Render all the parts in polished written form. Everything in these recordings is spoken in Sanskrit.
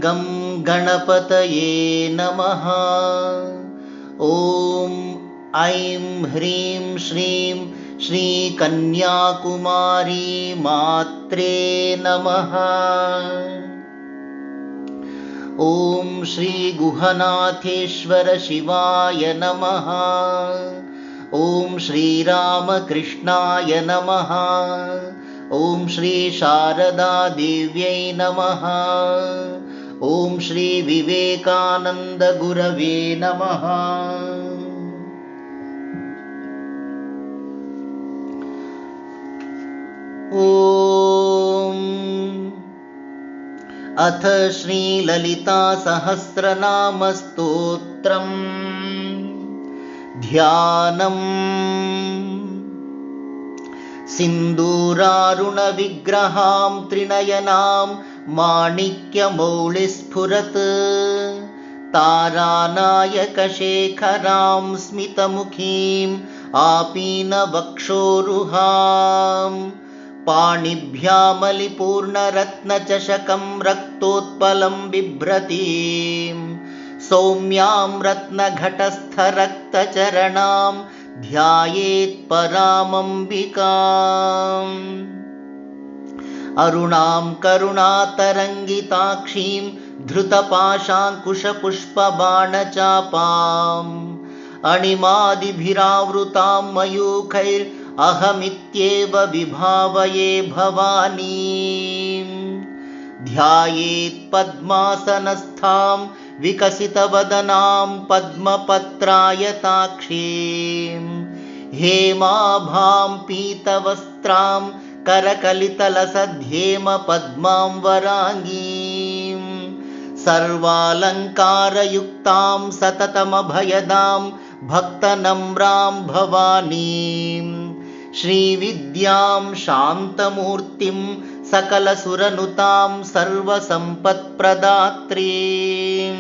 गं गणपतये नमः। ॐ ऐं ह्रीं श्रीं श्रीकन्याकुमारी मात्रे नमः। ॐ श्रीगुहनाथेश्वर शिवाय नमः। ॐ श्रीरामकृष्णाय नमः। ॐ श्री शारदा देव्यै नमः। ॐ श्री विवेकानंद गुरवे नमः। ॐ अथ श्री ललिता सहस्रनाम स्तोत्रम् ध्यानम्। सिन्दूरारुण विग्रहां त्रिनयनां माणिक्यमौलिस्फुरत् तारानायकशेखरां स्मितमुखीं आपीनवक्षोरुहां पाणिभ्यामलिपूर्णरत्नचषकं रक्तोत्पलं बिभ्रतीं सौम्यां रत्नघटस्थरक्तचरणां ध्यायेत् परामम्बिकाम्। अरुणां करुणातरङ्गिताक्षीं धृतपाशाङ्कुशपुष्पबाणचापाम् अणिमादिभिरावृतां मयूखैरहमित्येव विभावये भवानीं। ध्यायेत् पद्मासनस्थां विकसितवदनां पद्मपत्रायताक्षीं हेमाभां पीतवस्त्रां करकलितलसद्धेम पद्मां वराङ्गीं सर्वालङ्कारयुक्तां सततमभयदां भक्तनम्रां भवानीं श्रीविद्यां शान्तमूर्तिं सकलसुरनुतां सर्वसम्पत्प्रदात्रीं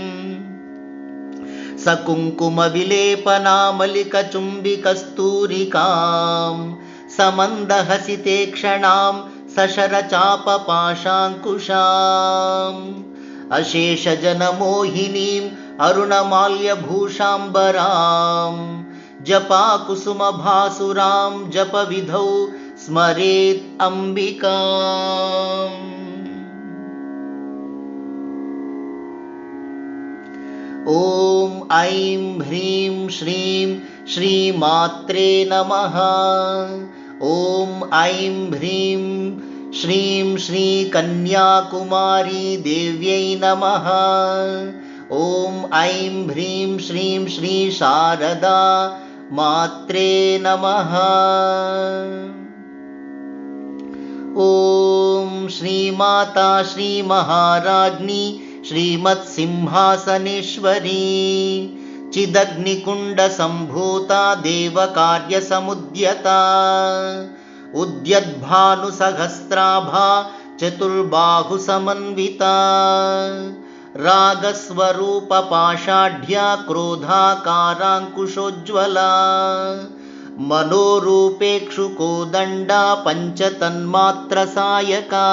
सकुङ्कुमविलेपनामलिकचुम्बिकस्तूरिकां समन्दहसितेक्षणां सशरचापपाशाङ्कुशाम् अशेषजनमोहिनीं अरुणमाल्यभूषाम्बरां जपाकुसुमभासुरां जपविधौ स्मरेत् अम्बिकाम्। ॐ ऐं ह्रीं श्रीं श्रीमात्रे नमः। ॐ ऐं ह्रीं श्रीं श्रीकन्याकुमारी देव्यै नमः। ॐ ऐं ह्रीं श्रीं श्री शारदा मात्रे नमः। ॐ श्रीमाता श्रीमहाराज्ञी श्रीमत्सिंहासनेश्वरी चिदग्निकुण्डसम्भूता देवकार्यसमुद्यता उद्यद्भानुसहस्राभा चतुर्बाहुसमन्विता रागस्वरूपपाषाढ्या क्रोधाकाराङ्कुशोज्ज्वला मनोरूपेक्षुकोदण्डा पञ्चतन्मात्रसायका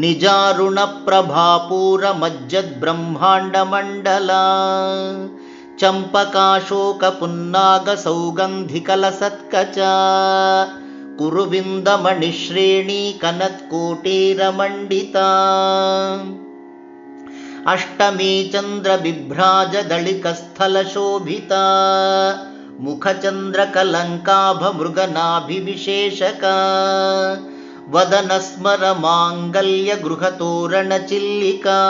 निजारुणप्रभापूरमज्जद्ब्रह्माण्डमण्डला चम्पकाशोकपुन्नागसौगन्धिकलसत्कचा कुरुविन्दमणिश्रेणी कनत्कोटेरमण्डिता अष्टमी चन्द्रबिभ्राजदळिकस्थलशोभिता मुखचन्द्रकलङ्काभमृगनाभिविशेषका वदनस्मरमाङ्गल्यगृहतोरणचिल्लिका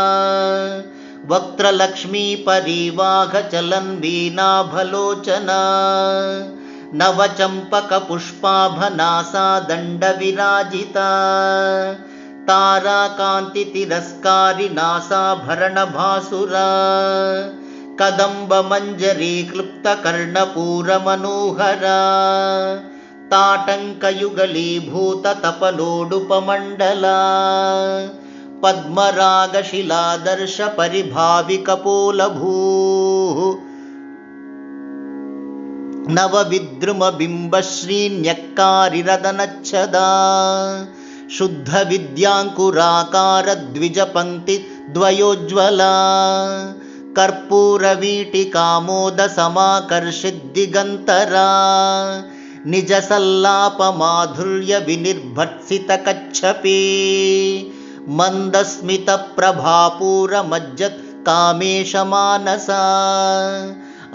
वक्त्रलक्ष्मीपरीवाहचलन्वीणाभलोचना नवचम्पकपुष्पाभनासा दण्डविराजिता ताराकान्तितिरस्कारिनासाभरणभासुरा कदम्बमञ्जरी क्लुप्तकर्णपूरमनोहरा ताटङ्कयुगलीभूततपलोडुपमण्डला पद्मरागशिलादर्शपरिभाविकपोलभूः नवविद्रुमबिम्बश्रीन्यक्कारिरदनच्छदा शुद्धविद्याङ्कुराकारद्विजपङ्क्ति द्वयोज्ज्वला कर्पूरवीटिकामोदसमाकर्षिद्दिगन्तरा निजसल्लापमाधुर्यविनिर्भर्त्सितकच्छपी मन्दस्मितप्रभापूरमज्जत् कामेशमानसा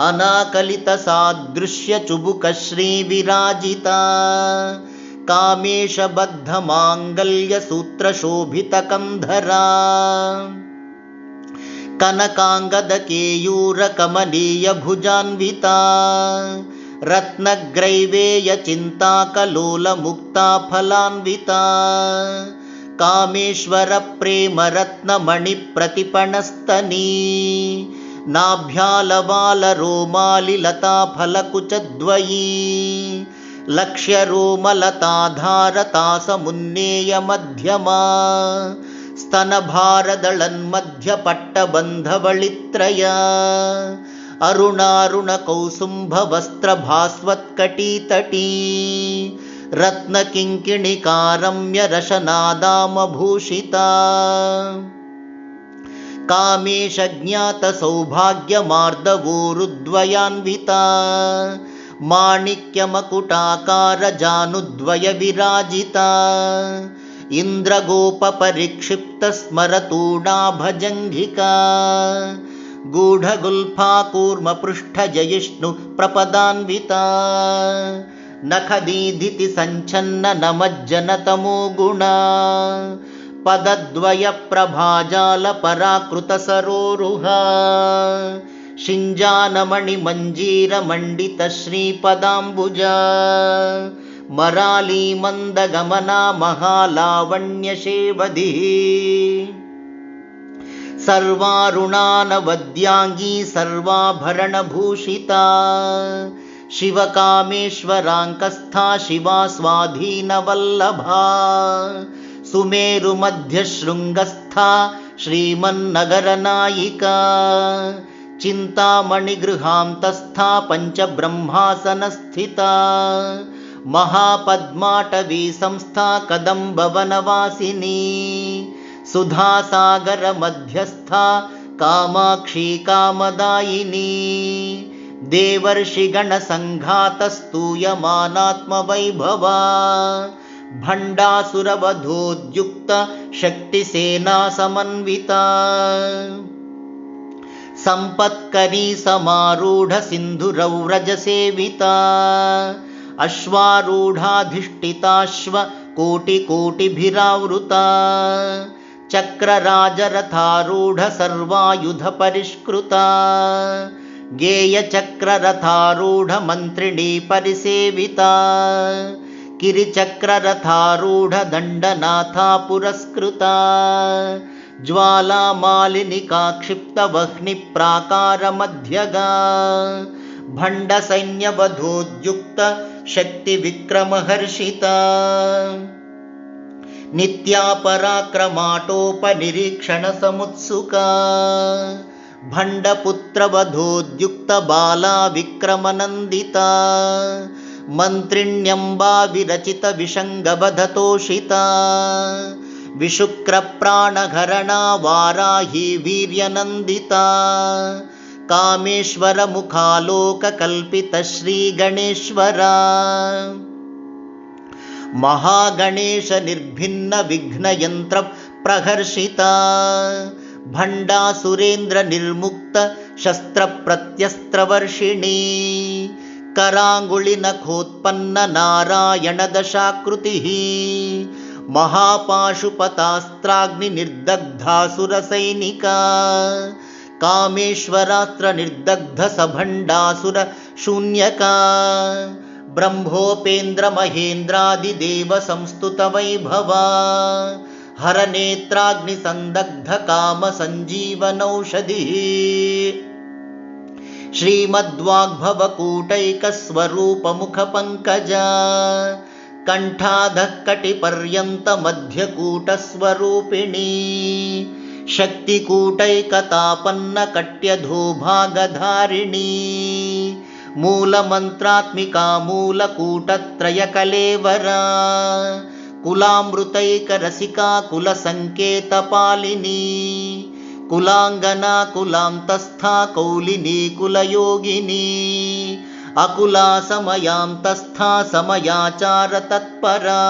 अनाकलितसादृश्यचुबुकश्रीविराजिता कामेशबद्धमाङ्गल्यसूत्रशोभितकन्धरा कनकाङ्गदकेयूरकमनीयभुजान्विता रत्नग्रैवेयचिन्ताकलोलमुक्ता फलान्विता कामेश्वरप्रेमरत्नमणिप्रतिपणस्तनी नाभ्यालवालरोमालिलताफलकुचद्वयी लक्ष्यरोमलताधारतासमुन्नेयमध्यमा स्तनभारदळन्मध्यपट्टबन्धवळित्रया अरुणारुणकौसुम्भवस्त्रभास्वत्कटीतटी रत्नकिङ्किणिकारम्यरशनादामभूषिता कामेशज्ञातसौभाग्यमार्दवोरुद्वयान्विता माणिक्यमकुटाकारजानुद्वयविराजिता इन्द्रगोपपरिक्षिप्तस्मरतूणाभजङ्घिका गूढगुल्फाकूर्मपृष्ठजयिष्णुप्रपदान्विता नखदीधितिसञ्छन्ननमज्जनतमो गुणा पदद्वयप्रभाजालपराकृतसरोरुहा शिञ्जानमणिमञ्जीरमण्डितश्रीपदाम्बुजा मरालीमन्दगमना महालावण्यशेवधिः सर्वारुणानवद्याङ्गी सर्वाभरणभूषिता शिवकामेश्वराङ्कस्था शिवा स्वाधीनवल्लभा सुमेरुमध्यशृङ्गस्था श्रीमन्नगरनायिका चिन्तामणिगृहान्तस्था पञ्चब्रह्मासनस्थिता महापद्माटवी संस्था कदम्बवनवासिनी सुधासागरमध्यस्था कामाक्षी कामदायिनी देवर्षिगणसङ्घातस्तूयमानात्मवैभवा भण्डासुरवधोद्युक्त शक्तिसेना समन्विता सम्पत्करी समारूढ सिन्धुरौरजसेविता अश्वारूढाधिष्ठिताश्व कोटिकोटिभिरावृता चक्रराजरथारूढ सर्वायुधपरिष्कृता गेयचक्ररथारूढ मन्त्रिणी परिसेविता किरिचक्ररथारूढ दण्डनाथा पुरस्कृता ज्वालामालिनिका क्षिप्तवह्निप्राकारमध्यगा भण्डसैन्यवधोद्युक्त शक्तिविक्रमहर्षिता नित्या पराक्रमाटोपनिरीक्षणसमुत्सुका भण्डपुत्रवधोद्युक्त बाला विक्रमनन्दिता मन्त्रिण्यम्बा विरचित विषङ्गबधतोषिता विशुक्रप्राणघरणा वाराही वीर्यनन्दिता कामेश्वरमुखालोककल्पितश्रीगणेश्वरा महागणेशनिर्भिन्नविघ्नयन्त्रप्रहर्षिता भण्डासुरेन्द्रनिर्मुक्तशस्त्रप्रत्यस्त्रवर्षिणी कराङ्गुलिनखोत्पन्ननारायणदशाकृतिः महापाशुपतास्त्राग्निनिर्दग्धासुरसैनिका कामेश्वरास्त्रनिर्दग्धसभण्डासुरशून्यका ब्रह्मोपेन्द्रमहेन्द्रादिदेवसंस्तुतवैभवा हरनेत्राग्निसन्दग्धकामसञ्जीवनौषधिः श्रीमद्वाग्भवकूटैकस्वरूपमुखपङ्कजा कण्ठाधः कटिपर्यन्तमध्यकूटस्वरूपिणी शक्तिकूटैकतापन्नकट्यधोभागधारिणी मूलमन्त्रात्मिका मूलकूटत्रयकलेवरा कुलामृतैकरसिका कुलसङ्केतपालिनी कुलांगना कुलांतस्था कौलिनी कुलयोगिनी अकुला समयांतस्था समयाचार तत्परा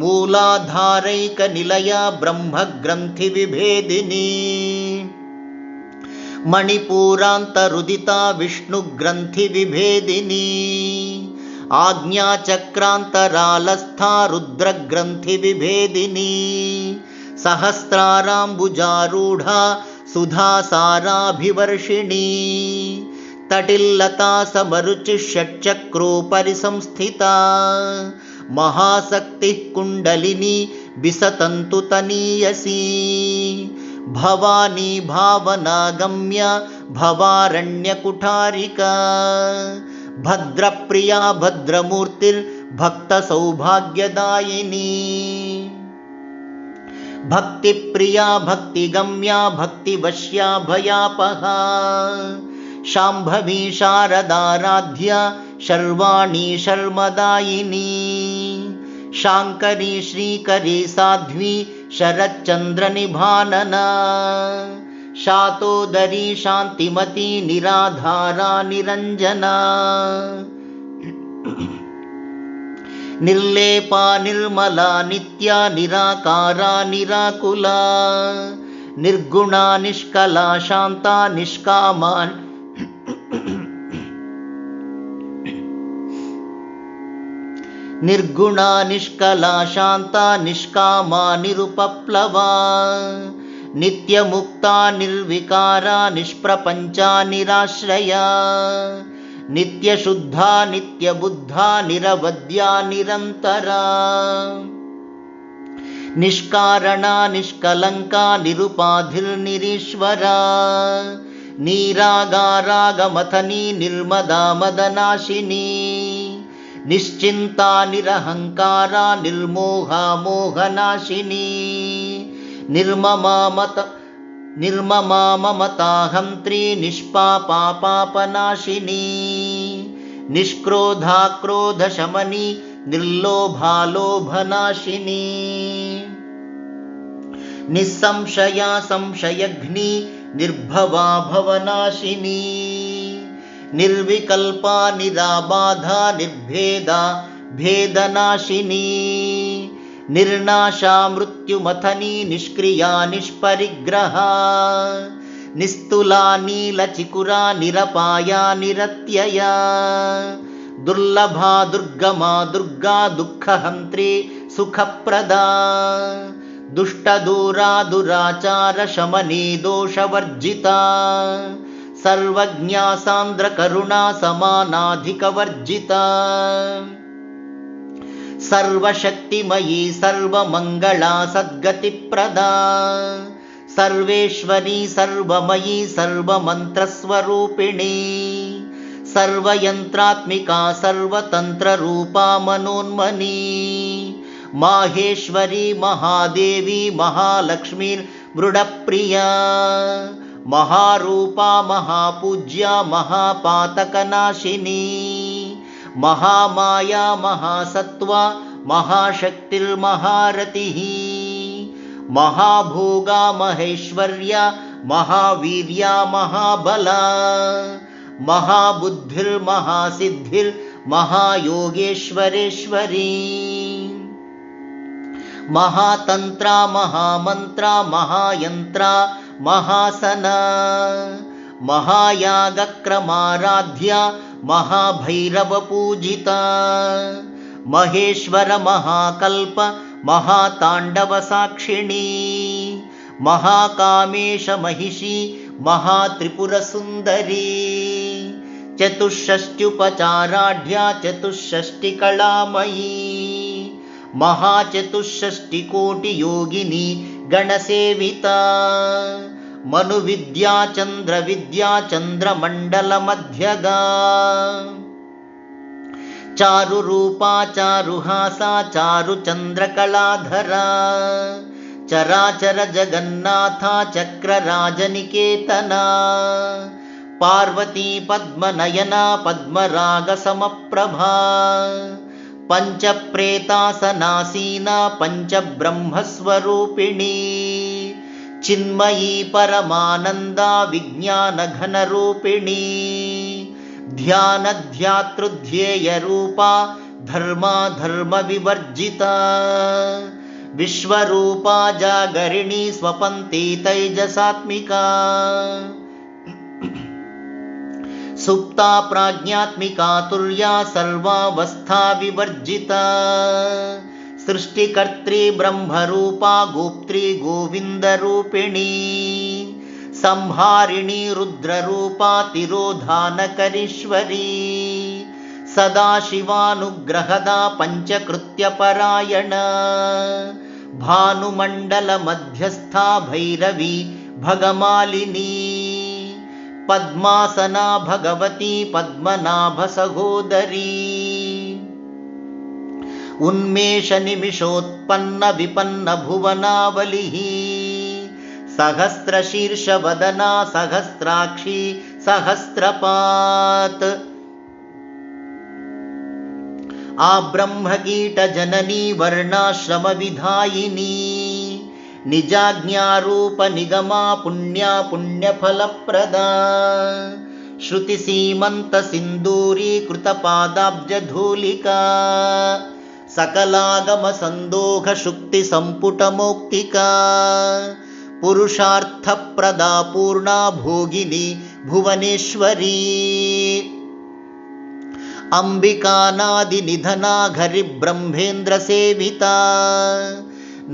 मूलाधारैक निलया ब्रह्मग्रंथि विभेदिनी मणिपूरान्तरुदिता विष्णुग्रंथि विभेदिनी आज्ञाचक्रान्तरालस्था रुद्रग्रंथि विभेदिनी सहस्राराम्बुजारूढा सुधासाराभिवर्षिणी तटिल्लता समरुचिः षट्चक्रोपरि संस्थिता महाशक्तिः कुण्डलिनी विसतन्तु तनीयसी भवानी भावनागम्या भवारण्यकुठारिका भद्रप्रिया भद्रमूर्तिर्भक्तसौभाग्यदायिनी भक्तिप्रिया भक्तिगम्या भक्तिवश्या भयापहा शाम्भवी शारदाराध्या शर्वाणी शर्मदायिनी शाङ्करी श्रीकरी साध्वी शरच्चन्द्रनिभानना शातोदरी शान्तिमती निराधारा निरञ्जना निर्लेपा निर्मला नित्या निराकारा निराकुला निर्गुणा निष्कला शान्ता निष्कामा निर्गुणा निष्कला शान्ता निष्कामा निरुपप्लवा नित्यमुक्ता निर्विकारा निष्प्रपञ्चा निराश्रया नित्यशुद्धा नित्यबुद्धा निरवद्या निरन्तरा निष्कारणा निष्कलङ्का निरुपाधिर्निरीश्वरा निरागारागमथनी निर्मदा मदनाशिनी निश्चिन्ता निरहङ्कारा निर्मोहा मोहनाशिनी निर्ममा ममताहन्त्री निष्पापा पापनाशिनी निष्क्रोधा क्रोधशमनी निर्लोभा लोभनाशिनी निस्संशया संशयघ्नी निर्भवा भवनाशिनी निर्विकल्पा निराबाधा निर्भेदा भेदनाशिनी निर्नाशा मृत्युमथनी निष्क्रिया निष्परिग्रहा निस्तुला नीलचिकुरा निरपाया निरत्यया दुर्लभा दुर्गमा दुर्गा दुःखहन्त्री सुखप्रदा दुष्टदूरा दुराचार शमनी दोषवर्जिता सर्वज्ञा सान्द्रकरुणा समानाधिकवर्जिता सर्वशक्तिमयी सर्वमङ्गला सद्गतिप्रदा सर्वेश्वरी सर्वमयी सर्वमन्त्रस्वरूपिणी सर्वयन्त्रात्मिका सर्वतन्त्ररूपा मनोन्मनी माहेश्वरी महादेवी महालक्ष्मीर्मृडप्रिया महारूपा महापूज्या महापातकनाशिनी महामाया महासत्त्वा महाशक्तिर्महारतिः महाभोगा महेश्वर्या महावीर्या महाबला महाबुद्धिर्महासिद्धिर्महायोगेश्वरेश्वरी महातन्त्रा महामन्त्रा महायन्त्रा महासना महायागक्रमाराध्या महाभैरवपूजिता महेश्वर महाकल्प महाताण्डवसाक्षिणी महाकामेश महिषी महात्रिपुरसुन्दरी चतुष्षष्ट्युपचाराढ्या चतुष्षष्टिकलामयी महाचतुष्षष्टिकोटियोगिनी गणसेविता मनुविद्या चन्द्रविद्या चन्द्रमण्डलमध्यगा चारुरूपा चारुहासा चारुचन्द्रकलाधरा चराचर जगन्नाथा चक्रराजनिकेतना पार्वती पद्मनयना पद्मरागसमप्रभा पञ्चप्रेतासनासीना पञ्चब्रह्मस्वरूपिणी चिन्मयी परमानन्दा विज्ञानघनरूपिणी ध्यानध्यातृध्येयरूपा धर्माधर्मविवर्जिता विश्वरूपा जागरिणी स्वपन्ती तैजसात्मिका सुप्ता प्राज्ञात्मिका तुर्या सर्वावस्था विवर्जिता सृष्टिकर्त्री ब्रह्मरूपा गोप्त्री गोविन्दरूपिणी संहारिणी रुद्ररूपा तिरोधानकरीश्वरी सदाशिवानुग्रहदा पञ्चकृत्यपरायणा भानुमण्डलमध्यस्था भैरवी भगमालिनी पद्मासना भगवती पद्मनाभसहोदरी उन्मेषनिमिषोत्पन्नविपन्नभुवनावलिः सहस्रशीर्षवदना सहस्राक्षी सहस्रपात् आब्रह्मकीटजननी वर्णाश्रमविधायिनी निजाज्ञारूपनिगमा पुण्या पुण्यफलप्रदा श्रुतिसीमन्तसिन्दूरीकृतपादाब्जधूलिका सकलागमसन्दोघशुक्तिसम्पुटमौक्तिका पुरुषार्थप्रदा पूर्णा भोगिनी भुवनेश्वरी अम्बिकानादिनिधना घरिब्रह्मेन्द्रसेविता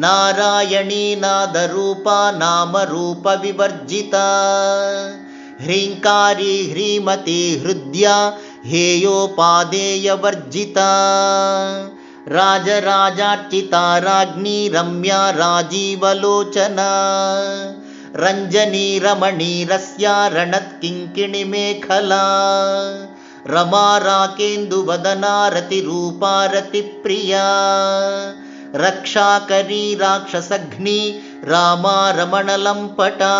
नारायणी नादरूपा नामरूपविवर्जिता ह्रीङ्कारी ह्रीमती हृद्या हेयोपादेयवर्जिता राजराजार्चिता राज्ञी रम्या राजीवलोचना रञ्जनी रमणीरस्या रणत्किङ्किणिमेखला रमा राकेन्दुवदना रतिरूपा रतिप्रिया रक्षाकरी राक्षसघ्नी रामा रमणलम्पटा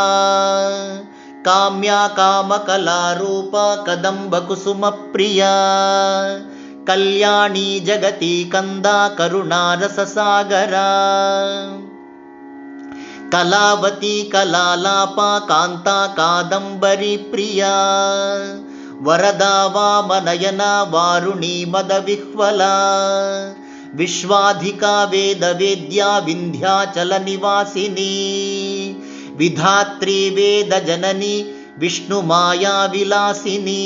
काम्या कामकलारूपा कदम्बकुसुमप्रिया कल्याणी जगती कंदा करुणारससागरा कलावती कलालापा कान्ता कादम्बरी प्रिया वरदा वामनयना वारुणी मदविह्वला विश्वाधिका वेदवेद्या विन्ध्याचलनिवासिनी विधात्री वेदजननी विष्णुमायाविलासिनी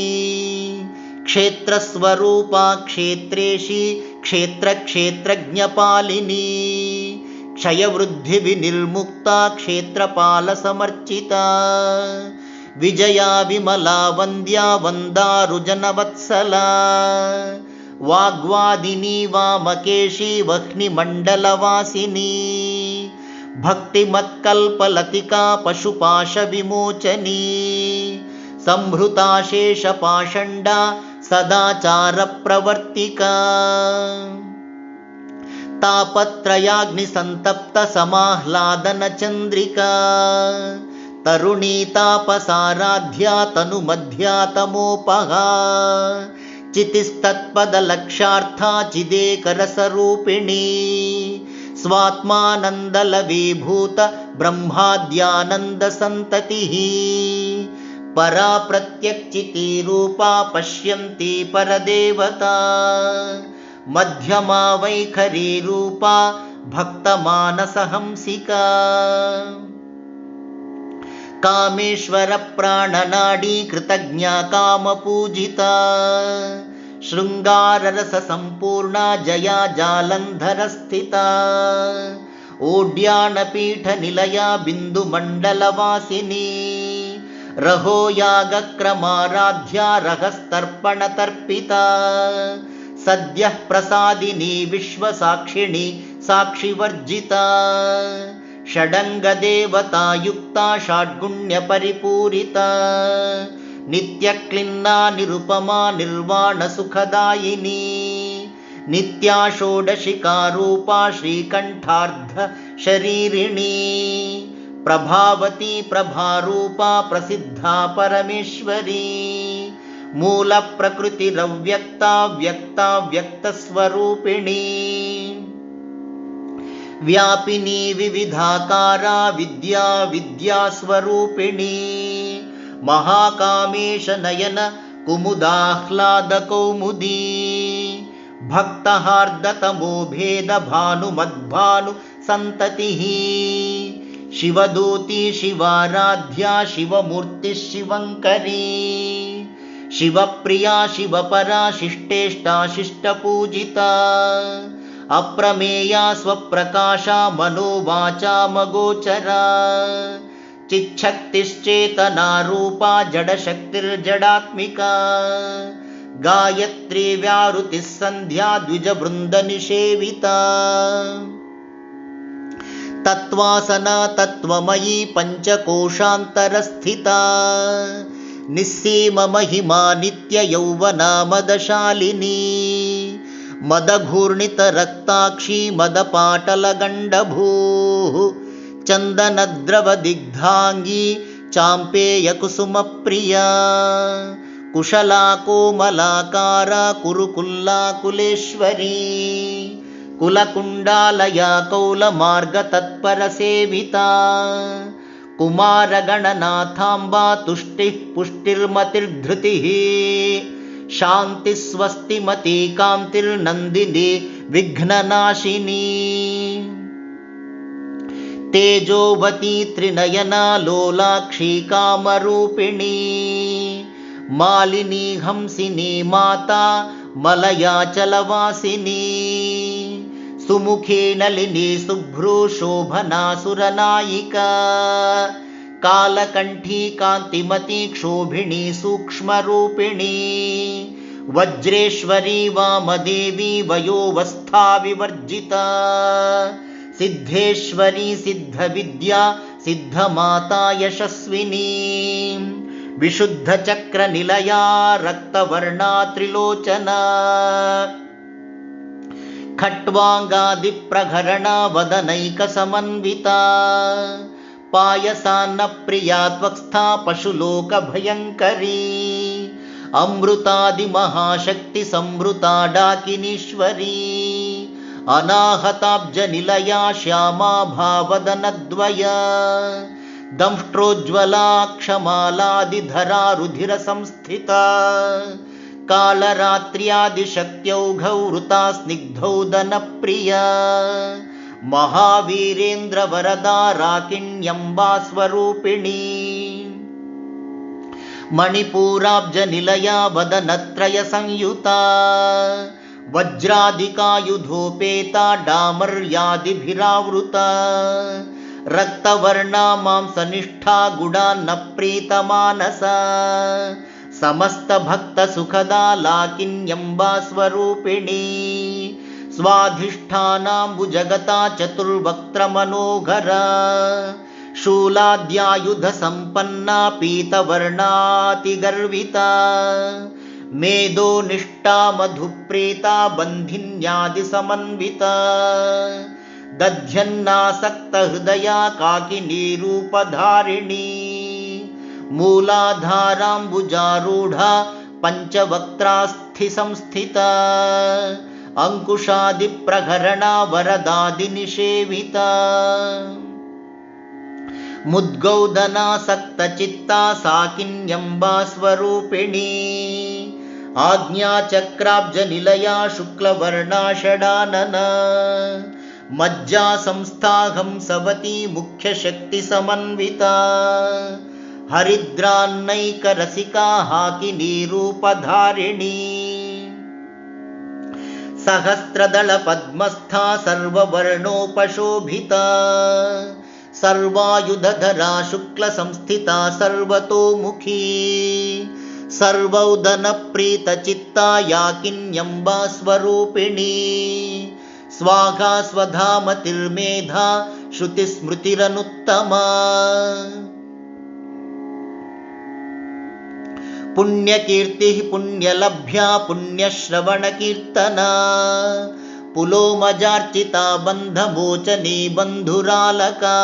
क्षेत्रस्वरूपा क्षेत्रेशी क्षेत्रक्षेत्रज्ञपालिनी क्षयवृद्धिविनिर्मुक्ता क्षेत्रपालसमर्चिता विजया विमला वन्द्या वन्दारुजनवत्सला वाग्वादिनी वामकेशी वह्निमण्डलवासिनी भक्तिमत्कल्पलतिका पशुपाशविमोचनी संभृता शेषपाषण्डा सदाचारप्रवर्तिका तापत्रयाग्निसन्तप्तसमाह्लादनचन्द्रिका तरुणी तापसाराध्या तनुमध्या तमोपहा चितिस्तत्पदलक्ष्यार्था चिदेकरसरूपिणी स्वात्मानन्दलवीभूत ब्रह्माद्यानन्दसन्ततिः परा प्रत्यक्चितिरूपा पश्यन्ती परदेवता मध्यमा वैखरी रूपा भक्तमानसहंसिका कामेश्वर प्राणनाडी कृतज्ञा कामपूजिता शृङ्गाररससम्पूर्णा जया जालन्धरस्थिता ओड्यानपीठनिलया बिन्दुमण्डलवासिनी रहो यागक्रमाराध्या रहस्तर्पणतर्पिता सद्यः प्रसादिनी विश्वसाक्षिणी साक्षिवर्जिता षडङ्गदेवतायुक्ता षड्गुण्यपरिपूरिता नित्यक्लिन्ना निरुपमा निर्वाणसुखदायिनी नित्या षोडशिकारूपा श्रीकण्ठार्धशरीरिणी प्रभावती प्रभारूपा प्रसिद्धा परमेश्वरी मूलप्रकृतिरव्यक्ता व्यक्ता व्यक्तस्वरूपिणी व्यापिनी विविधाकारा विद्या विद्यास्वरूपिणी महाकामेश नयन कुमुदाह्लादकौमुदी भक्तहार्दतमो भेद भानुमद्भानु संततिः शिवदूती शिवाराध्या शिवमूर्ति शिवंकरी शिवप्रिया शिवपरा शिष्टेष्टा शिष्टपूजिता अप्रमेया स्वप्रकाशा मनोवाचा मगोचरा चिच्छक्तिश्चेतना रूपा जडशक्तिर्जडात्मिका गायत्री व्याहृतिः संध्या द्विजवृन्दनिषेविता तत्त्वासना तत्त्वमयी पञ्चकोशान्तरस्थिता निस्सीममहिमा नित्ययौवना मदशालिनी मदघूर्णितरक्ताक्षी मदपाटलगण्डभूः चन्दनद्रवदिग्धाङ्गी चाम्पेयकुसुमप्रिया कुशला कोमलाकारा कुरुकुल्लाकुलेश्वरी कुलकुण्डालया कौलमार्गतत्परसेविता कुमारगणनाथाम्बा तुष्टिः पुष्टिर्मतिर्धृतिः शान्तिस्वस्तिमती कान्तिर्नन्दिनी विघ्ननाशिनी तेजोवती त्रिनयना लोलाक्षी कामरूपिणी मालिनी हंसिनी माता मलयाचलवासिनी सुमुखी नलिनी शुभ्रू शोभना सुरनायिका कालकण्ठी कान्तिमती क्षोभिणी सूक्ष्मरूपिणी वज्रेश्वरी वामदेवी वयोवस्था विवर्जिता सिद्धेश्वरी सिद्धविद्या सिद्धमाता यशस्विनी विशुद्धचक्रनिलया रक्तवर्णा त्रिलोचना खट्वाङ्गादिप्रघरणा वदनैकसमन्विता पायसान्नप्रिया त्वक्स्था पशुलोकभयङ्करी अमृतादिमहाशक्तिसंवृता डाकिनीश्वरी अनाहताब्जनिलया श्यामा भावदनद्वया दंष्ट्रोज्ज्वला क्षमालादिधरा रुधिरसंस्थिता कालरात्र्यादिशक्त्यौघौ वृता स्निग्धौ दनप्रिया महावीरेन्द्रवरदा राकिण्यम्बा स्वरूपिणी मणिपूराब्जनिलया वदनत्रयसंयुता वज्रादिकायुधोपेता डामर्यादिभिरावृता रक्तवर्णा मांसनिष्ठा गुडान्नप्रीतमानसा समस्तभक्तसुखदा लाकिन्यम्बा स्वरूपिणी स्वाधिष्ठानाम्बुजगता चतुर्वक्त्रमनोघरा शूलाद्यायुधसम्पन्ना पीतवर्णातिगर्विता मेदोनिष्ठा मधुप्रीता बन्धिन्यादिसमन्विता दध्यन्नासक्तहृदया काकिनीरूपधारिणी मूलाधाराम्बुजारूढा पञ्चवक्त्रास्थिसंस्थिता अंकुशादिप्रहरणा वरदादिनिषेविता मुद्गौदनासक्तचित्ता साकिन्यम्बा स्वरूपिणी आज्ञाचक्राब्जनिलया शुक्लवर्णा षडानना मज्जा संस्थाहंसवती मुख्यशक्तिसमन्विता हरिद्रान्नैकरसिका हाकिनीरूपधारिणी सहस्रदलपद्मस्था सर्ववर्णोपशोभिता सर्वायुधधरा शुक्लसंस्थिता सर्वतोमुखी सर्वौदनप्रीतचित्ता याकिन्यम्बा स्वरूपिणी स्वाहा स्वधामतिर्मेधा श्रुतिस्मृतिरनुत्तमा पुण्यकीर्तिः पुण्यलभ्या पुण्यश्रवणकीर्तना पुलोमजार्चिता बन्धमोचनी बन्धुरालका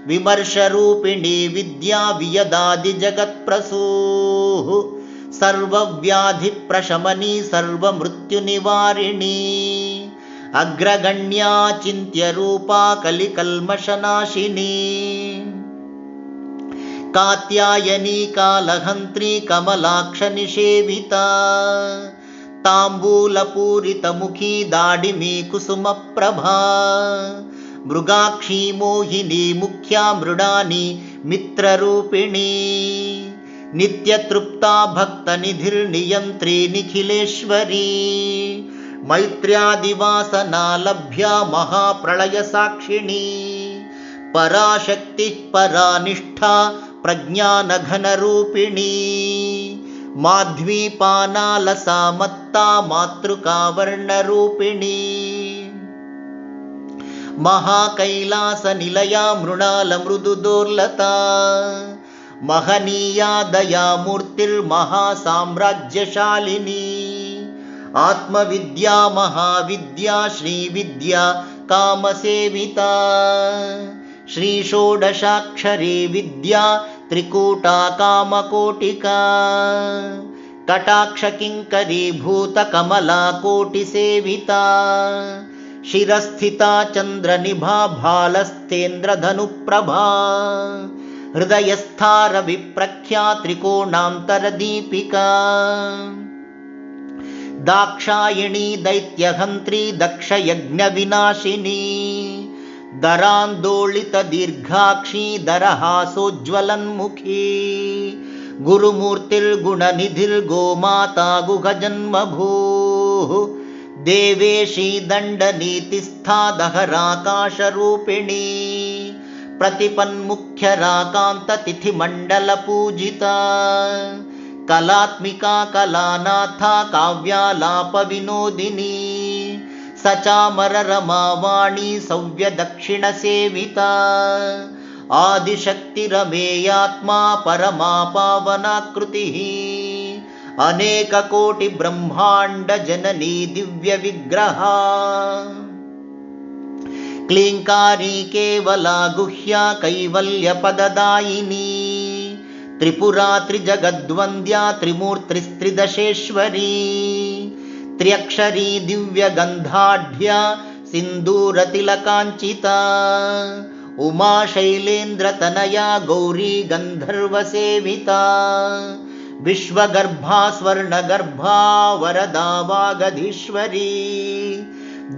विमर्शरूपिणी विद्या वियदादिजगत्प्रसूः सर्वव्याधिप्रशमनी सर्वमृत्युनिवारिणी अग्रगण्या चिन्त्यरूपा कलिकल्मषनाशिनी कात्यायनी कालहन्त्री कमलाक्षनिषेविता ताम्बूलपूरितमुखी दाडिमी कुसुमप्रभा मृगाक्षी मोहिनी मुख्या मृडानी मित्ररूपिणी नित्यतृप्ता भक्तनिधिर्नियन्त्री निखिलेश्वरी मैत्र्यादिवासना लभ्या महाप्रलयसाक्षिणी पराशक्तिः परानिष्ठा प्रज्ञानघनरूपिणी माध्वीपानालसा मत्ता मातृकावर्णरूपिणी महाकैलासनिलया मृणालमृदुदोर्लता महनीया दयामूर्तिर्महासाम्राज्यशालिनी आत्मविद्या महाविद्या श्रीविद्या कामसेविता श्रीषोडशाक्षरी विद्या त्रिकूटा कामकोटिका कटाक्षकिङ्करीभूतकमला कोटिसेविता शिरस्थिता चन्द्रनिभा भालस्तेन्द्रधनुप्रभा हृदयस्था रविप्रख्या त्रिकोणान्तरदीपिका दाक्षायिणी दैत्यहन्त्री दक्षयज्ञविनाशिनी दरान्दोलितदीर्घाक्षी दरहासोज्ज्वलन्मुखी गुरुमूर्तिर्गुणनिधिर्गोमाता गुहजन्मभूः देवेशी दण्डनीतिस्था दहराकाशरूपिणी प्रतिपन्मुख्यराकान्ततिथिमण्डलपूजिता कलात्मिका कलानाथा काव्यालापविनोदिनी सचामररमावाणी सव्यदक्षिणसेविता आदिशक्तिरमेयात्मा परमा पावनाकृतिः अनेककोटिब्रह्माण्डजननी दिव्यविग्रहा क्लीङ्कारी केवला गुह्या कैवल्यपददायिनी त्रिपुरा त्रिजगद्वन्द्या त्रिमूर्तिस्त्रिदशेश्वरी त्र्यक्षरी दिव्यगन्धाढ्या सिन्दूरतिलकाञ्चिता उमा शैलेन्द्रतनया गौरी गन्धर्वसेविता विश्वगर्भा स्वर्णगर्भा वरदा वागधीश्वरी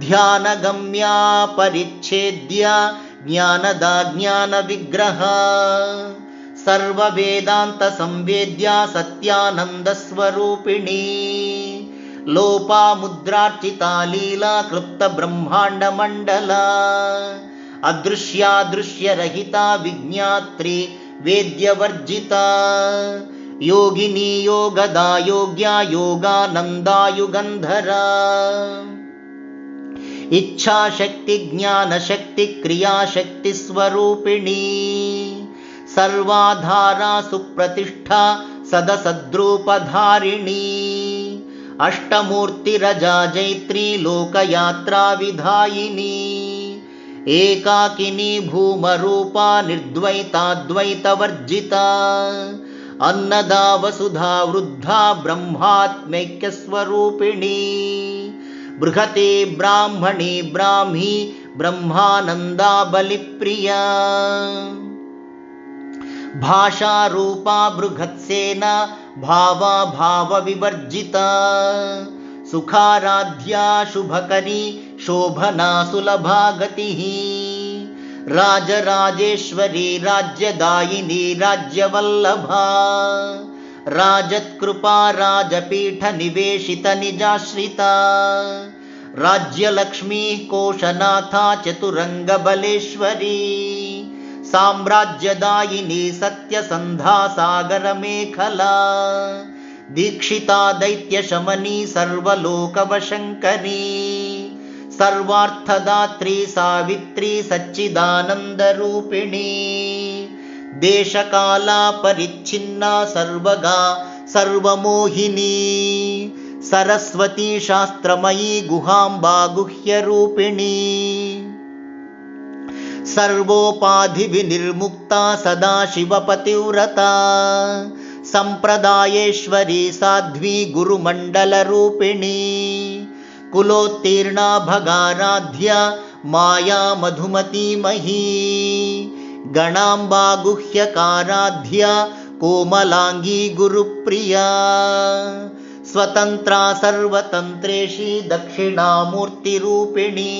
ध्यानगम्या परिच्छेद्या ज्ञानदा ज्ञानविग्रहा सर्ववेदान्तसंवेद्या सत्यानन्दस्वरूपिणी लोपामुद्रार्चिता लीला क्लुप्तब्रह्माण्डमण्डला अदृश्यादृश्यरहिता विज्ञात्री वेद्यवर्जिता योगिनी योगदा योग्या योगानन्दायुगन्धरा इच्छाशक्ति ज्ञानशक्ति क्रियाशक्तिस्वरूपिणी सर्वाधारा सुप्रतिष्ठा सदसद्रूपधारिणी अष्टमूर्तिरजा जैत्री लोकयात्रा विधायिनी एकाकिनी भूमरूपा निर्द्वैताद्वैतवर्जिता अन्नदा वसुधा वृद्धा ब्रह्मात्मैक्यस्वरूपिणी बृहते ब्राह्मणी ब्राह्मी ब्रह्मानन्दा बलिप्रिया भाषारूपा बृहत्सेना भावा भावविवर्जिता सुखाराध्या शुभकरी शोभना सुलभा गतिः राजराजेश्वरी राज्यदायिनी राज्यवल्लभा राजत्कृपा राजपीठनिवेशितनिजाश्रिता राज्यलक्ष्मीः कोशनाथा चतुरङ्गबलेश्वरी साम्राज्यदायिनी सत्यसन्धा सागरमेखला दीक्षिता दैत्यशमनी सर्वलोकवशङ्करी सर्वार्थदात्री सावित्री सच्चिदानन्दरूपिणी देशकाला परिच्छिन्ना सर्वगा सर्वमोहिनी सरस्वती शास्त्रमयी गुहाम्बा गुह्यरूपिणी सर्वोपाधिविनिर्मुक्ता सदाशिवपतिव्रता सम्प्रदायेश्वरी साध्वी गुरुमण्डलरूपिणी कुलोत्तीर्णा भगाराध्या माया मधुमतीमही गणाम्बा गुह्यकाराध्या कोमलांगी गुरुप्रिया स्वतंत्रा सर्वतंत्रेशी दक्षिणामूर्तिरूपिणी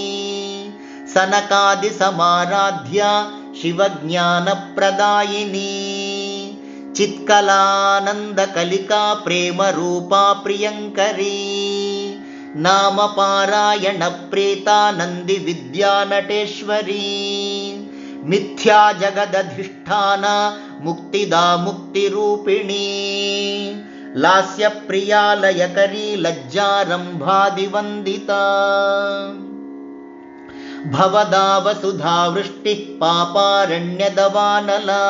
सनकादि समाराध्या शिवज्ञानप्रदायिनी चित्कलानन्दकलिका प्रेमरूपा प्रियङ्करी नाम पारायण प्रेता नंदी विद्या नटेश्वरी मिथ्या जगदधिष्ठाना मुक्तिदा मुक्तिरूपिणी लास्य प्रिया लयकरी लज्जारंभादिवंदिता भवदा वसुधा वृष्टिः पापारण्यदवानला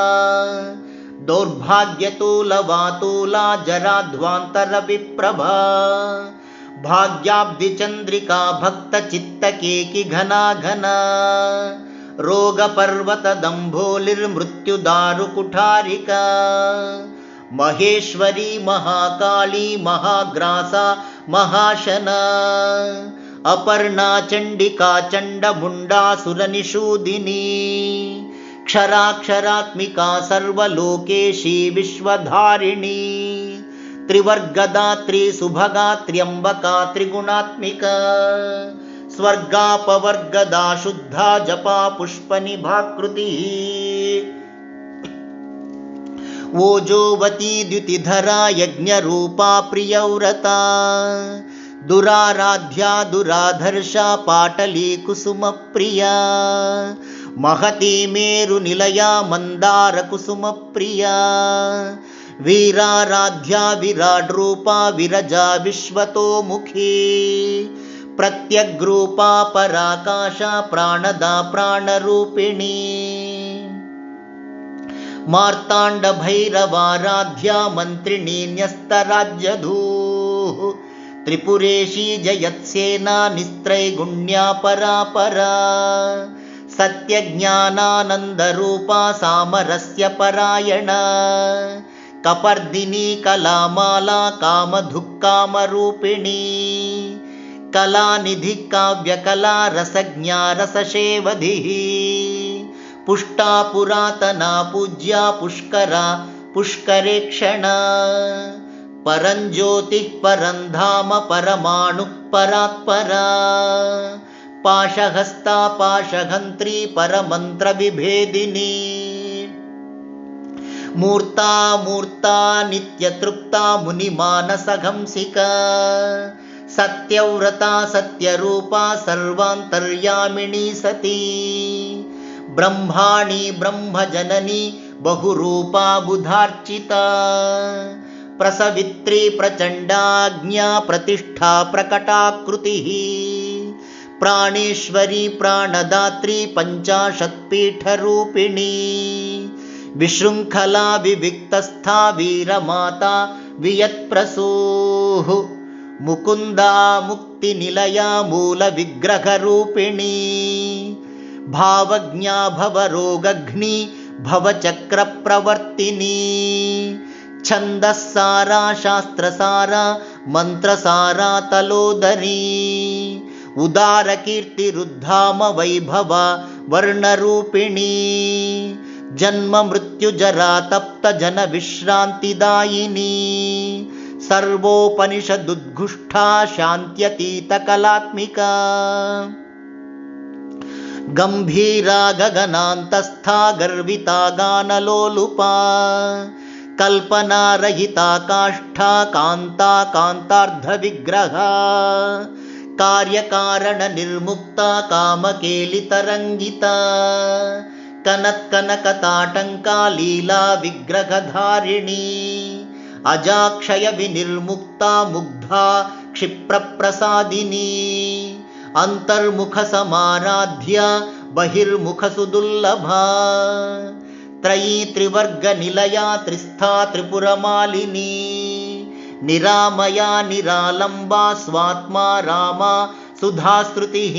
दौर्भाग्यतूलवातूला जराध्वान्तरविप्रभा भाग्याब्धिचन्द्रिका भक्तचित्तकेकि घना घना रोगपर्वतदम्भोलिर्मृत्युदारुकुठारिका महेश्वरी महाकाली महाग्रासा महाशना अपर्णा चण्डिका चण्डमुण्डासुरनिषूदिनी क्षराक्षरात्मिका सर्वलोकेशी विश्वधारिणी त्रिवर्गदात्री सुभगा त्र्यंबका त्रिगुणात्मिका स्वर्गापवर्गदा शुद्धा जपा पुष्पनिभाकृति ओजोवती द्युतिधरा यज्ञरूपा प्रियव्रता दुराराध्या दुराधर्षा पाटली कुसुमप्रिया महती मेरुनिलया मन्दारकुसुमप्रिया वीराराध्या विराड्रूपा विरजा विश्वतोमुखी प्रत्यग्रूपा पराकाशा प्राणदा प्राणरूपिणी मार्ताण्डभैरवाराध्या मन्त्रिणी न्यस्तराज्यधूः त्रिपुरेशी जयत्सेना निस्त्रैगुण्या परापरा सत्यज्ञानानन्दरूपा सामरस्य परायणा कपर्दिनी कलामाला कामधुक्कामरूपिणी कलानिधि काव्यकला रसज्ञा रससेवधिः पुष्टा पुरातना पूज्या पुष्करा पुष्करेक्षणा परञ्ज्योतिः परन्धाम परमाणुः परात्परा पाशहस्ता पाशहन्त्री परमन्त्रविभेदिनी मूर्ता मूर्ता नित्यतृप्ता मुनिमानसहंसिका सत्यव्रता सत्यरूपा सर्वान्तर्यामिणी सती ब्रह्माणी ब्रह्मजननी बहुरूपा बुधार्चिता प्रसवित्री प्रचण्डाज्ञा प्रतिष्ठा प्रकटाकृतिः प्राणेश्वरी प्राणदात्री पञ्चाशत्पीठरूपिणी विशृङ्खला विविक्तस्था वीरमाता वियत्प्रसूः मुकुन्दा मुक्तिनिलया मूलविग्रहरूपिणी भावज्ञा भवरोगघ्नी भवचक्रप्रवर्तिनी छन्दस्सारा शास्त्रसारा मन्त्रसारा तलोदरी उदारकीर्तिरुद्धाम वैभवा वर्णरूपिणी जन्म मृत्युजरा तप्त जन विश्रान्तिदायिनी सर्वोपनिषदुद्घुष्टा शान्त्यतीतकलात्मिका गंभीरा गगनान्तस्था गर्विता गानलोलुपा कल्पनारहिता काष्ठा कान्ता कान्तार्धविग्रहा कार्यकारणनिर्मुक्ता कामकेलितरङ्गिता कनत्कनकताटङ्का लीला विग्रहधारिणी अजाक्षय विनिर्मुक्ता मुग्धा क्षिप्रप्रसादिनी अन्तर्मुखसमाराध्या बहिर्मुखसुदुर्लभा त्रयी त्रिवर्गनिलया त्रिस्था त्रिपुरमालिनी निरामया निरालम्बा स्वात्मा रामा सुधास्तुतिः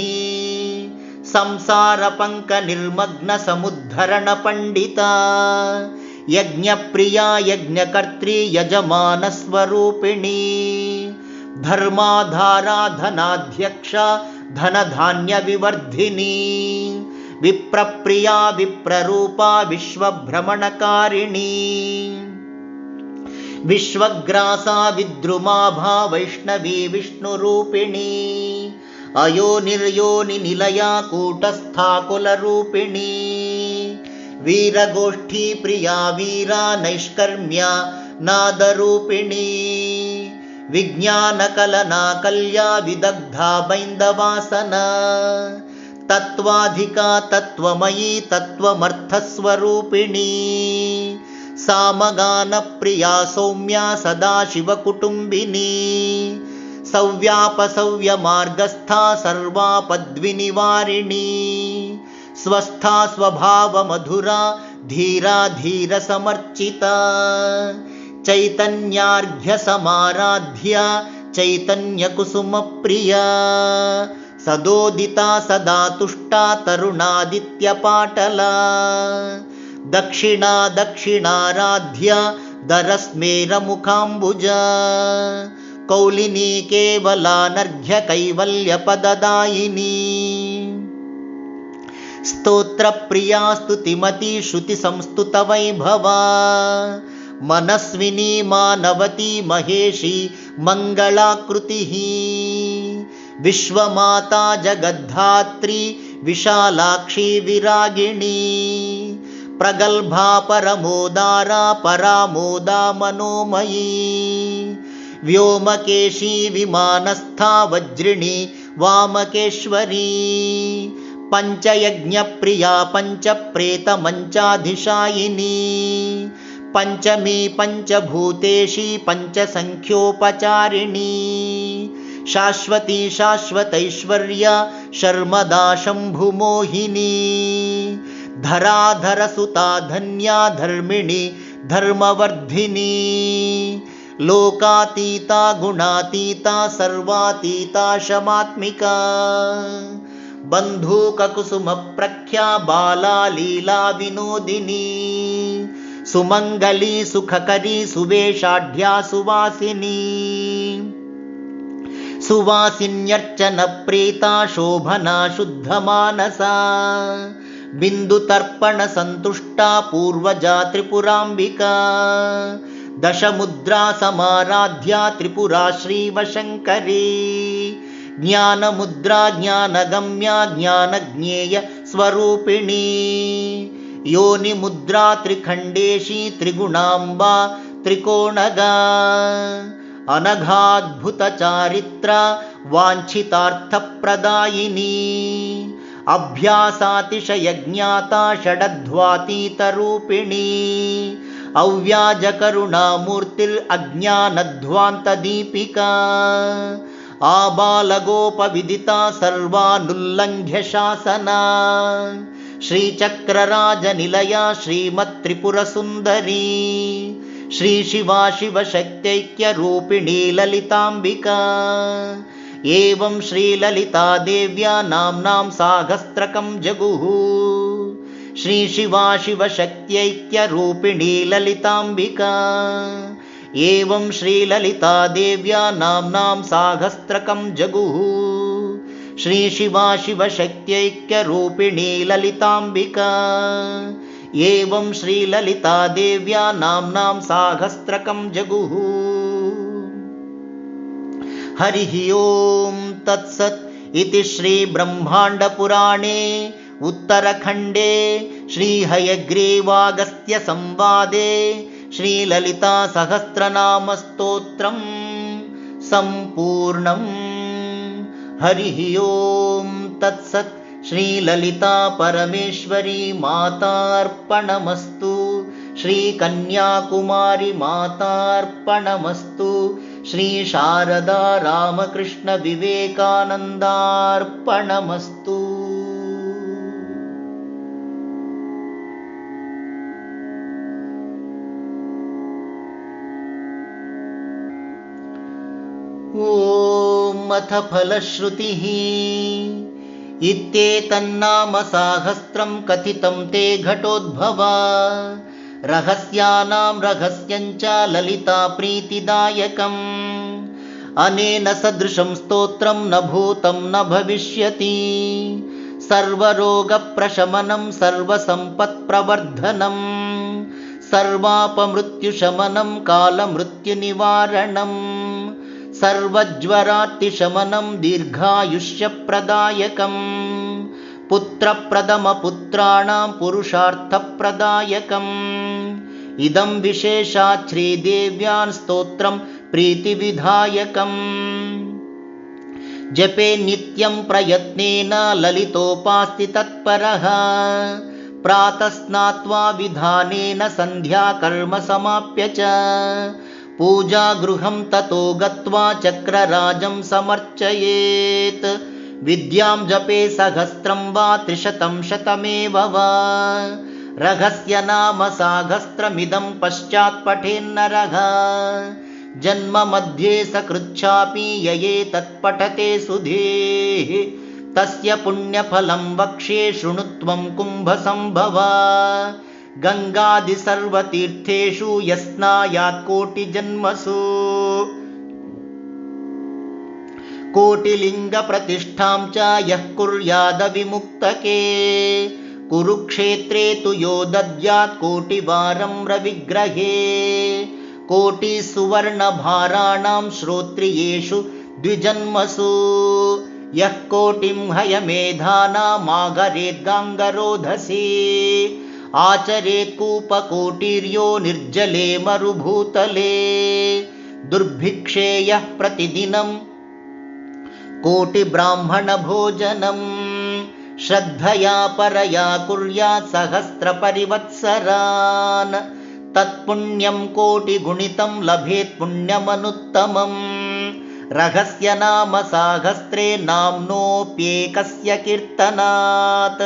संसारपङ्कनिर्मग्नसमुद्धरणपण्डिता यज्ञप्रिया यज्ञकर्त्री यजमानस्वरूपिणी धर्माधारा धनाध्यक्षा धनधान्यविवर्धिनी विप्रप्रिया विप्ररूपा विश्वभ्रमणकारिणी विश्वग्रासा विद्रुमाभा वैष्णवी विष्णुरूपिणी अयोनिर्योनिनिलया कूटस्था कुलरूपिणी वीरगोष्ठी प्रिया वीरा नैष्कर्म्या नादरूपिणी विज्ञानकलना कल्या विदग्धा बैन्दवासना तत्त्वाधिका तत्त्वमयी तत्त्वमर्थस्वरूपिणी सामगानप्रिया सौम्या सदाशिवकुटुम्बिनी सव्यापसव्यमार्गस्था सर्वापद्विनिवारिणी स्वस्था स्वभावमधुरा धीरा धीरसमर्चिता चैतन्यार्घ्यसमाराध्या चैतन्यकुसुमप्रिया सदोदिता सदा तुष्टा तरुणादित्यपाटला दक्षिणा दक्षिणाराध्या दरस्मेरमुखाम्बुजा कौलिनी केवलानर्घ्य कैवल्यपददायिनी स्तोत्रप्रिया स्तुतिमती श्रुतिसंस्तुतवैभवा मनस्विनी मानवती महेशी मङ्गलाकृतिः विश्वमाता जगद्धात्री विशालाक्षी विरागिणी प्रगल्भा परमोदारा परामोदा मनोमयी व्योमकेशी विमानस्था वज्रिणी वामकेश्वरी पञ्चयज्ञप्रिया पञ्चप्रेतमञ्चाधिशायिनी पञ्चमी पञ्चभूतेशी पञ्चसङ्ख्योपचारिणी शाश्वती शाश्वतैश्वर्या शर्मदा शम्भुमोहिनी धराधरसुता धन्या धर्मिणी धर्मवर्धिनी लोकातीता गुणातीता सर्वातीता शमात्मिका बन्धूककुसुमप्रख्या बाला लीला विनोदिनी सुमङ्गली सुखकरी सुवेशाढ्या सुवासिनी सुवासिन्यर्चनप्रीता शोभना शुद्धमानसा बिन्दुतर्पणसन्तुष्टा पूर्वजा त्रिपुराम्बिका दशमुद्रा समाराध्या त्रिपुरा श्रीवशङ्करी ज्ञानमुद्रा ज्ञानगम्या ज्ञानज्ञेय स्वरूपिणी योनिमुद्रा त्रिखण्डेशी त्रिगुणाम्बा त्रिकोणगा अनघाद्भुतचारित्रा वाञ्छितार्थप्रदायिनी अभ्यासातिशयज्ञाता षडध्वातीतरूपिणी अव्याजकरुणामूर्तिरज्ञानध्वान्तदीपिका आबालगोपविदिता सर्वानुल्लङ्घ्य शासना श्रीचक्रराजनिलया श्रीमत्त्रिपुरसुन्दरी श्रीशिवा शिवशक्त्यैक्यरूपिणी ललिताम्बिका एवं श्रीललिता देव्या नाम्नां साहस्रकं जगुः श्रीशिवा शिवशक्त्यैक्यरूपिणी ललिताम्बिका एवं श्रीललिता देव्या नाम्नां साहस्रकं जगुः श्रीशिवा शिवशक्त्यैक्यरूपिणी ललिताम्बिका एवं श्रीललिता देव्या नाम्नां साहस्रकं जगुः। हरिः ओं तत्सत् इति श्रीब्रह्माण्डपुराणे उत्तरखण्डे श्रीहयग्रीवागस्त्यसंवादे श्रीललितासहस्रनामस्तोत्रं सम्पूर्णम्। हरिः ओं तत्सत् श्रीललिता परमेश्वरी मातार्पणमस्तु श्रीकन्याकुमारी मातार्पणमस्तु श्रीशारदा रामकृष्ण विवेकानन्दार्पणमस्तु। ॐ अथ फलश्रुतिः इत्येतन्नाम साहस्रं कथितं ते घटोद्भवा रहस्यानां रहस्यञ्च ललिता प्रीतिदायकम् अनेन सदृशं स्तोत्रं न भूतं न भविष्यति। सर्वरोगप्रशमनं सर्वसम्पत्प्रवर्धनं सर्वापमृत्युशमनं कालमृत्युनिवारणं सर्वज्वरातिशमनं दीर्घायुष्यप्रदायकं पुत्रप्रदमपुत्राणां पुरुषार्थप्रदायकम् इदं विशेषात् श्रीदेव्यां स्तोत्रं प्रीतिविधायकम् जपे नित्यं प्रयत्नेन ललितोपास्ति तत्परः प्रातः स्नात्वा विधानेन सन्ध्याकर्म समाप्य च पूजागृहं ततो गत्वा चक्रराजं समर्चयेत् विद्यां जपे सहस्रं वा 300 शतमेव वा रहस्य नाम साहस्रमिदं पश्चात् पठेन्नरः जन्म मध्ये सकृच्छापि यये तत्पठते सुधेः तस्य पुण्यफलं वक्ष्ये शृणुत्वं कुम्भसम्भवा गङ्गादि सर्वतीर्थेषु यस्नायात् कोटिजन्मसु कोटिलिङ्गप्रतिष्ठां च यः कुर्यादविमुक्तके कुरुक्षेत्रे तु यो दद्यात् कोटिवारं रविग्रहे कोटिसुवर्णभाराणां श्रोत्रियेषु द्विजन्मसु यः कोटिं हयमेधानामागरेद्गाङ्गरोधसी आचरेत् कूपकोटिर्यो निर्जले मरुभूतले दुर्भिक्षे यः प्रतिदिनं कोटिब्राह्मणभोजनम् श्रद्धया परया कुर्यात् सहस्रपरिवत्सरान् तत्पुण्यं कोटिगुणितं लभेत् पुण्यमनुत्तमम् रहस्य नाम साहस्रे नाम्नोऽप्येकस्य कीर्तनात्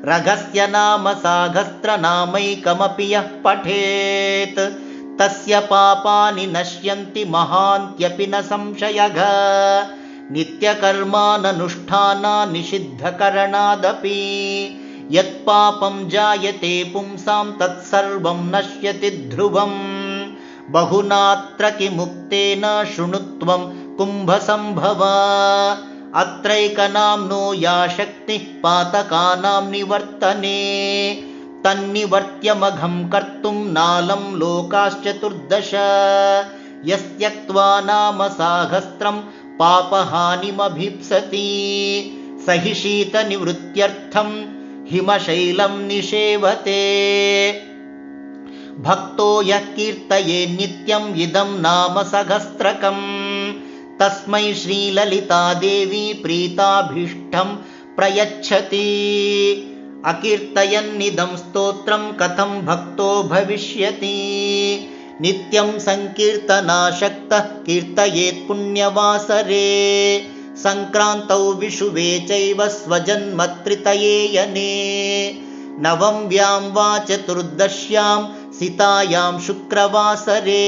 रहस्य नाम साहस्रनामैकमपि यः पठेत् तस्य पापानि नश्यन्ति महान्त्यपि न संशयः नित्यकर्माननुष्ठानान्निषिद्धकरणादपि यत्पापं जायते पुंसां तत्सर्वं नश्यति ध्रुवम् बहुनात्र किमुक्तेन शृणुत्वं कुम्भसम्भवा अत्रैकनाम्नो या शक्तिः पातकानां निवर्तने तन्निवर्त्यमघं कर्तुं नालं लोकाश्चतुर्दश यस्त्यक्त्वा नाम साहस्रं पापहानिमभीप्सति स हि शीतनिवृत्त्यर्थं हिमशैलं निषेवते भक्तो यः कीर्तये नित्यं इदं नाम सहस्रकम् तस्मै श्रीललितादेवी प्रीताभीष्टं प्रयच्छति अकीर्तयन्निदं स्तोत्रं कथं भक्तो भविष्यति नित्यं संकीर्तनाशक्तः कीर्तयेत् पुण्यवासरे संक्रान्तौ विषुवे चैव स्वजन्मत्रितये यने नवम्यां वा चतुर्दश्यां सितायां शुक्रवासरे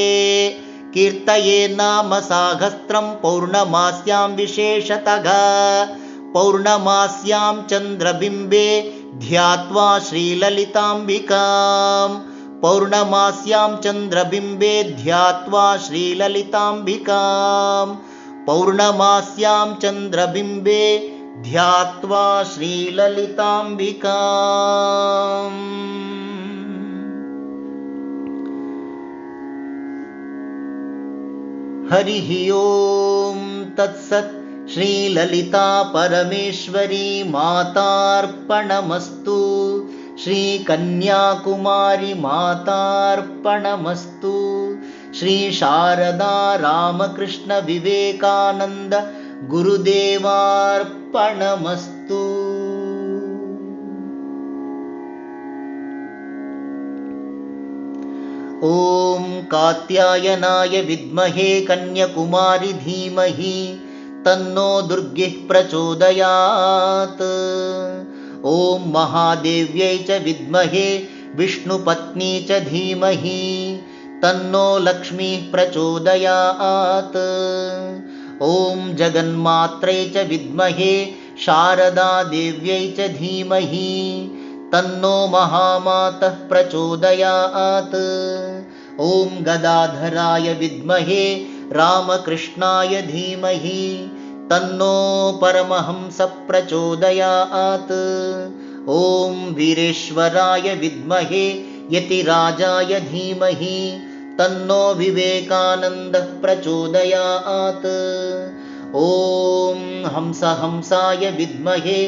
कीर्तये नाम साहस्रं पौर्णमास्यां विशेषतः पौर्णमास्यां चन्द्रबिम्बे ध्यात्वा श्रीललिताम्बिकां पौर्णमास्यां चन्द्रबिम्बे ध्यात्वा श्रीललिताम्बिकां पौर्णमास्यां चन्द्रबिम्बे ध्यात्वा श्रीललिताम्बिकाम्। हरिः ओं तत्सत्। श्रीललिता परमेश्वरी मातार्पणमस्तु। श्रीकन्याकुमारी मातार्पणमस्तु। श्री शारदा रामकृष्ण विवेकानंद गुरुदेवार्पणमस्तु। ॐ कात्यायनाय विद्महे कन्याकुमारी धीमहि तन्नो दुर्गिः प्रचोदयात्। ॐ महादेव्यै च विद्महे विष्णुपत्नी च धीमहि तन्नो लक्ष्मीः प्रचोदयात्। ॐ जगन्मात्रै च विद्महे शारदा देव्यै च धीमहि तन्नो महामातः प्रचोदयात्। ॐ गदाधराय विद्महे रामकृष्णाय धीमहि तन्नो परमहंस प्रचोदयात्। ॐ वीरेश्वराय विद्महे यतिराजाय धीमहि तन्नो विवेकानन्दः प्रचोदयात्। ॐ हंसाय विद्महे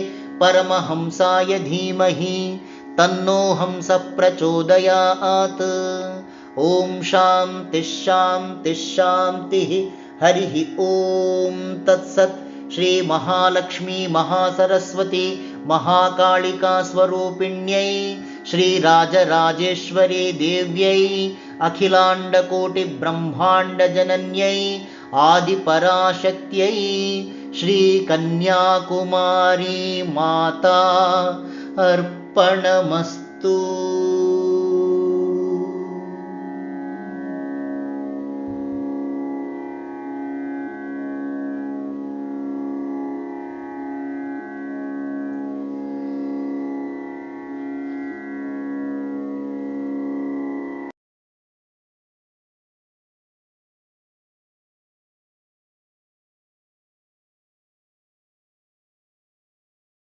परमहंसाय धीमहि तन्नो हंस प्रचोदयात्। ॐ शान्तिः हरिः ॐ तत्सत्। श्री महालक्ष्मी महासरस्वती महाकालिका स्वरूपिण्यै श्रीराजराजेश्वरी देव्यै अखिलाण्डकोटिब्रह्माण्डजनन्यै आदिपराशक्त्यै श्रीकन्याकुमारी माता अर्पणमस्तु।